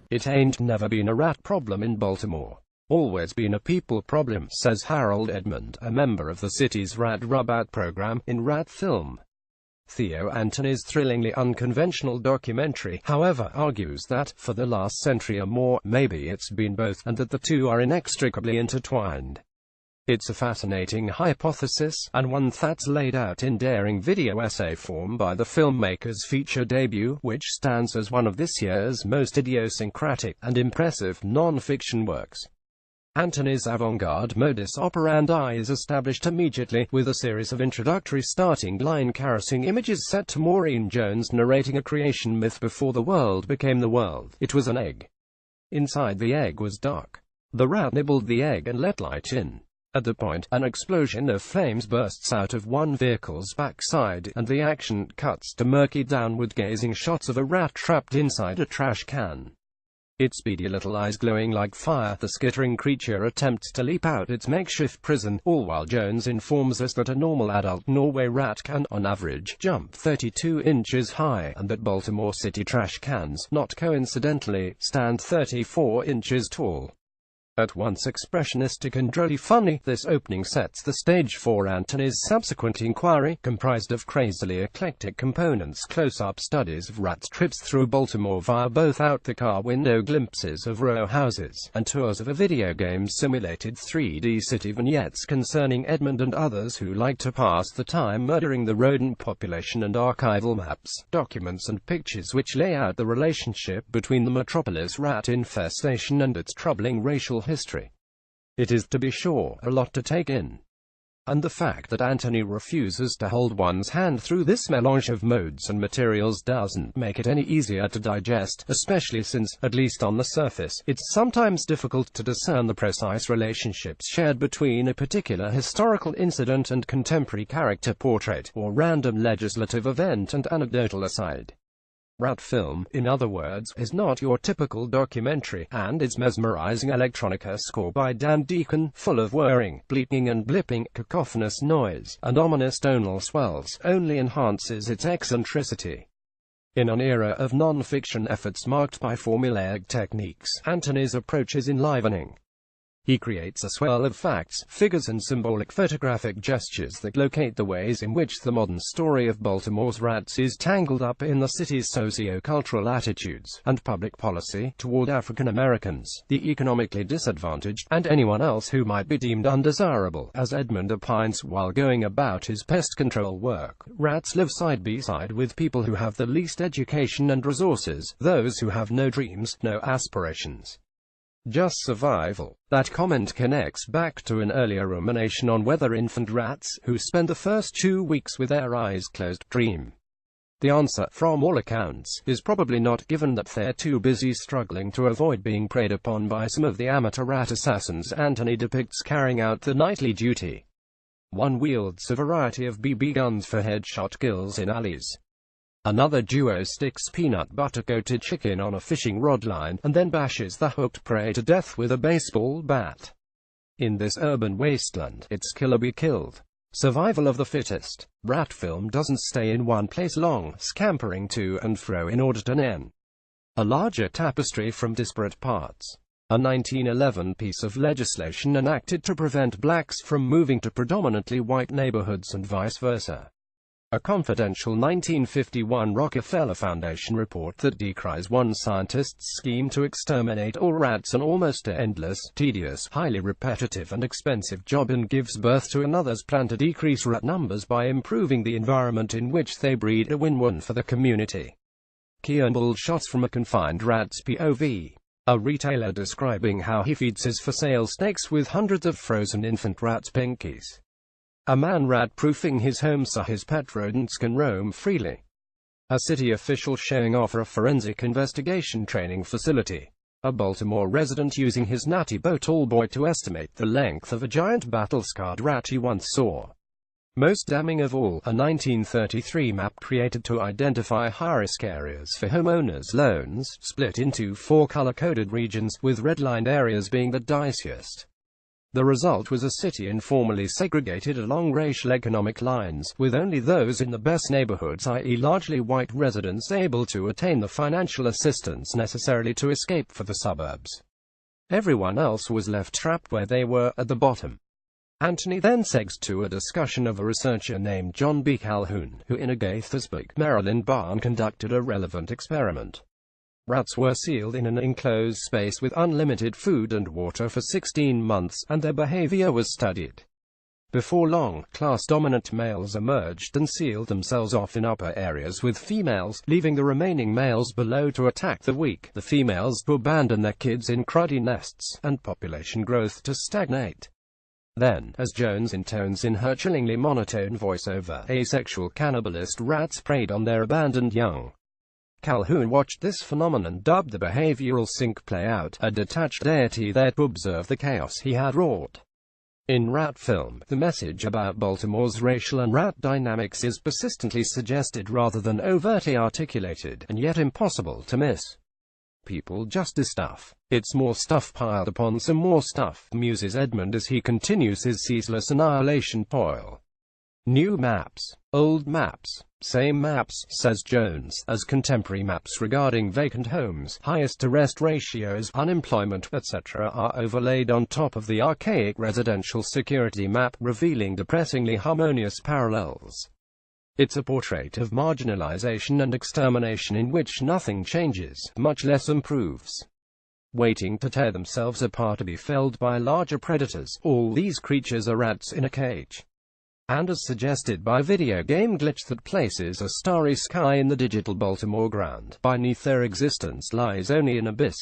"It ain't never been a rat problem in Baltimore. Always been a people problem," says Harold Edmond, a member of the city's rat rub-out program, in Rat Film. Theo Antony's thrillingly unconventional documentary, however, argues that, for the last century or more, maybe it's been both, and that the two are inextricably intertwined. It's a fascinating hypothesis, and one that's laid out in daring video essay form by the filmmaker's feature debut, which stands as one of this year's most idiosyncratic and impressive non-fiction works. Antony's avant-garde modus operandi is established immediately, with a series of introductory starting line caressing images set to Maureen Jones narrating a creation myth before the world became the world. It was an egg. Inside the egg was dark. The rat nibbled the egg and let light in. At the point, an explosion of flames bursts out of one vehicle's backside, and the action cuts to murky downward-gazing shots of a rat trapped inside a trash can. Its beady little eyes glowing like fire, the skittering creature attempts to leap out its makeshift prison, all while Jones informs us that a normal adult Norway rat can, on average, jump 32 inches high, and that Baltimore City trash cans, not coincidentally, stand 34 inches tall. At once expressionistic and drolly funny, this opening sets the stage for Antony's subsequent inquiry, comprised of crazily eclectic components: close-up studies of rats, trips through Baltimore via both out-the-car window glimpses of row houses, and tours of a video game-simulated 3D city, vignettes concerning Edmond and others who like to pass the time murdering the rodent population, and archival maps, documents and pictures which lay out the relationship between the metropolis rat infestation and its troubling racial history. It is, to be sure, a lot to take in. And the fact that Antony refuses to hold one's hand through this melange of modes and materials doesn't make it any easier to digest, especially since, at least on the surface, it's sometimes difficult to discern the precise relationships shared between a particular historical incident and contemporary character portrait, or random legislative event and anecdotal aside. Rat Film, in other words, is not your typical documentary, and its mesmerizing electronica score by Dan Deacon, full of whirring, bleeping and blipping, cacophonous noise, and ominous tonal swells, only enhances its eccentricity. In an era of non-fiction efforts marked by formulaic techniques, Antony's approach is enlivening. He creates a swirl of facts, figures and symbolic photographic gestures that locate the ways in which the modern story of Baltimore's rats is tangled up in the city's socio-cultural attitudes and public policy toward African Americans, the economically disadvantaged, and anyone else who might be deemed undesirable. As Edmond opines while going about his pest control work, rats live side by side with people who have the least education and resources, those who have no dreams, no aspirations. Just survival. That comment connects back to an earlier rumination on whether infant rats, who spend the first 2 weeks with their eyes closed, dream. The answer, from all accounts, is probably not, given that they're too busy struggling to avoid being preyed upon by some of the amateur rat assassins Antony depicts carrying out the nightly duty. One wields a variety of BB guns for headshot kills in alleys. Another duo sticks peanut butter-coated chicken on a fishing rod line, and then bashes the hooked prey to death with a baseball bat. In this urban wasteland, it's kill or be killed. Survival of the fittest. Rat Film doesn't stay in one place long, scampering to and fro in order to gnaw a larger tapestry from disparate parts. A 1911 piece of legislation enacted to prevent blacks from moving to predominantly white neighborhoods and vice versa. A confidential 1951 Rockefeller Foundation report that decries one scientist's scheme to exterminate all rats, an almost endless, tedious, highly repetitive and expensive job, and gives birth to another's plan to decrease rat numbers by improving the environment in which they breed, a win-win for the community. Keyboard shots from a confined rat's POV. A retailer describing how he feeds his for-sale steaks with hundreds of frozen infant rat pinkies. A man rat-proofing his home so his pet rodents can roam freely. A city official showing off a forensic investigation training facility. A Baltimore resident using his natty bow tall boy to estimate the length of a giant battle-scarred rat he once saw. Most damning of all, a 1933 map created to identify high-risk areas for homeowners' loans, split into 4 color-coded regions, with red-lined areas being the diciest. The result was a city informally segregated along racial economic lines, with only those in the best neighborhoods, i.e. largely white residents, able to attain the financial assistance necessary to escape for the suburbs. Everyone else was left trapped where they were, at the bottom. Anthony then segues to a discussion of a researcher named John B. Calhoun, who in a Gaithersburg, Maryland barn conducted a relevant experiment. Rats were sealed in an enclosed space with unlimited food and water for 16 months, and their behavior was studied. Before long, class-dominant males emerged and sealed themselves off in upper areas with females, leaving the remaining males below to attack the weak, the females to abandon their kids in cruddy nests, and population growth to stagnate. Then, as Jones intones in her chillingly monotone voiceover, asexual cannibalist rats preyed on their abandoned young. Calhoun watched this phenomenon, dubbed the behavioral sink, play out, a detached deity there to observe the chaos he had wrought. In Rat Film, the message about Baltimore's racial and rat dynamics is persistently suggested rather than overtly articulated, and yet impossible to miss. People just do stuff. It's more stuff piled upon some more stuff, muses Edmond as he continues his ceaseless annihilation toil. New maps, old maps, same maps, says Jones, as contemporary maps regarding vacant homes, highest arrest ratios, unemployment, etc. are overlaid on top of the archaic residential security map, revealing depressingly harmonious parallels. It's a portrait of marginalization and extermination in which nothing changes, much less improves. Waiting to tear themselves apart to be felled by larger predators, all these creatures are rats in a cage. And as suggested by video game glitch that places a starry sky in the digital Baltimore ground, beneath their existence lies only an abyss.